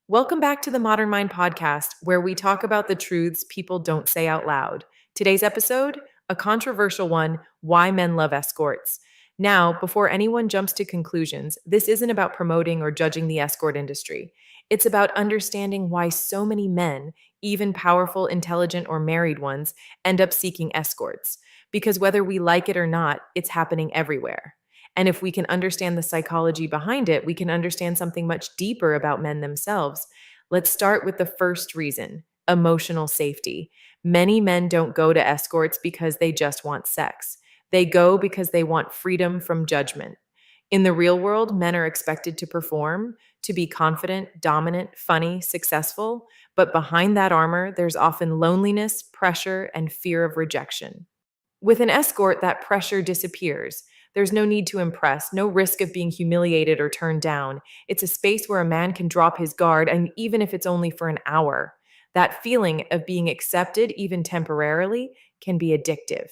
Welcome back to the Modern Mind podcast, where we talk about the truths people don't say out loud. Today's episode, a controversial one: why men love escorts. Now, before anyone jumps to conclusions, this isn't about promoting or judging the escort industry. It's about understanding why so many men, even powerful, intelligent, or married ones, end up seeking escorts. Because whether we like it or not, it's happening everywhere. And if we can understand the psychology behind it, we can understand something much deeper about men themselves. Let's start with the first reason: emotional safety. Many men don't go to escorts because they just want sex. They go because they want freedom from judgment. In the real world, men are expected to perform, to be confident, dominant, funny, successful, but behind that armor, there's often loneliness, pressure, and fear of rejection. With an escort, that pressure disappears. There's no need to impress, no risk of being humiliated or turned down. It's a space where a man can drop his guard, and even if it's only for an hour, that feeling of being accepted, even temporarily, can be addictive.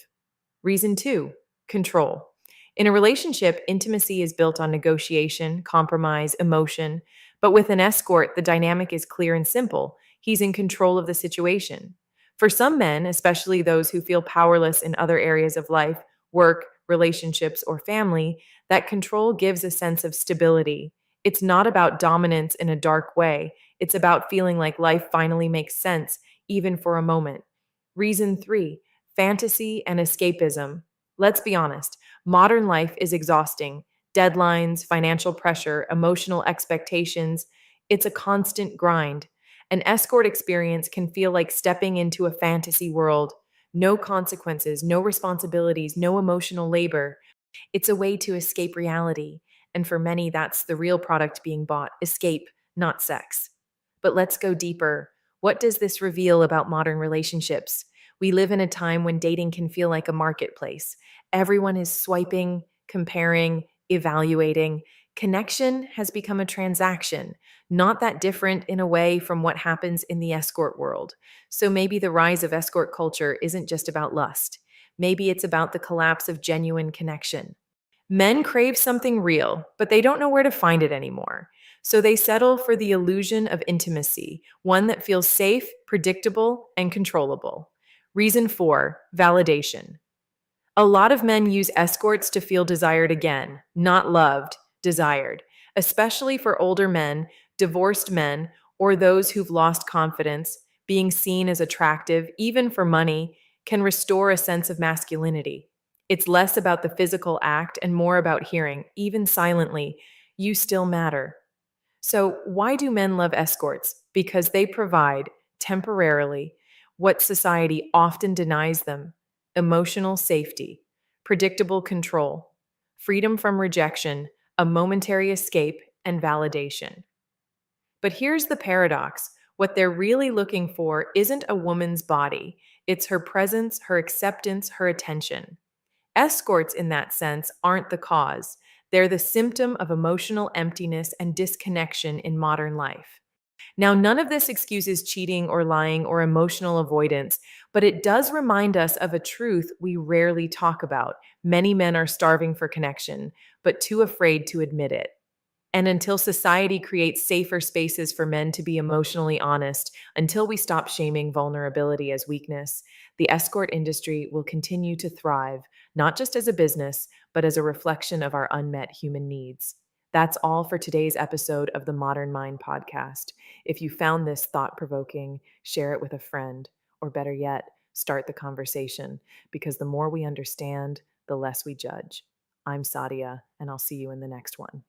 Reason two: control. In a relationship, intimacy is built on negotiation, compromise, emotion. But with an escort, the dynamic is clear and simple. He's in control of the situation. For some men, especially those who feel powerless in other areas of life, work, relationships, or family, that control gives a sense of stability. It's not about dominance in a dark way. It's about feeling like life finally makes sense, even for a moment. Reason three: fantasy and escapism. Let's be honest, modern life is exhausting. Deadlines, financial pressure, emotional expectations. It's a constant grind. An escort experience can feel like stepping into a fantasy world. No consequences, no responsibilities, no emotional labor. It's a way to escape reality. And for many, that's the real product being bought: escape, not sex. But let's go deeper. What does this reveal about modern relationships? We live in a time when dating can feel like a marketplace. Everyone is swiping, comparing, evaluating. Connection has become a transaction, not that different in a way from what happens in the escort world. So maybe the rise of escort culture isn't just about lust. Maybe it's about the collapse of genuine connection. Men crave something real, but they don't know where to find it anymore. So they settle for the illusion of intimacy, one that feels safe, predictable, and controllable. Reason four: validation. A lot of men use escorts to feel desired again, not loved, desired, especially for older men, divorced men, or those who've lost confidence. Being seen as attractive, even for money, can restore a sense of masculinity. It's less about the physical act and more about hearing, even silently, "You still matter." So, why do men love escorts? Because they provide, temporarily, what society often denies them: emotional safety, predictable control, freedom from rejection, a momentary escape, and validation. But here's the paradox: what they're really looking for isn't a woman's body, it's her presence, her acceptance, her attention. Escorts, in that sense, aren't the cause. They're the symptom of emotional emptiness and disconnection in modern life. Now, none of this excuses cheating or lying or emotional avoidance, but it does remind us of a truth we rarely talk about. Many men are starving for connection, but too afraid to admit it. And until society creates safer spaces for men to be emotionally honest, until we stop shaming vulnerability as weakness, the escort industry will continue to thrive, not just as a business, but as a reflection of our unmet human needs. That's all for today's episode of the Modern Mind podcast. If you found this thought provoking, share it with a friend, or better yet, start the conversation, because the more we understand, the less we judge. I'm Sadia, and I'll see you in the next one.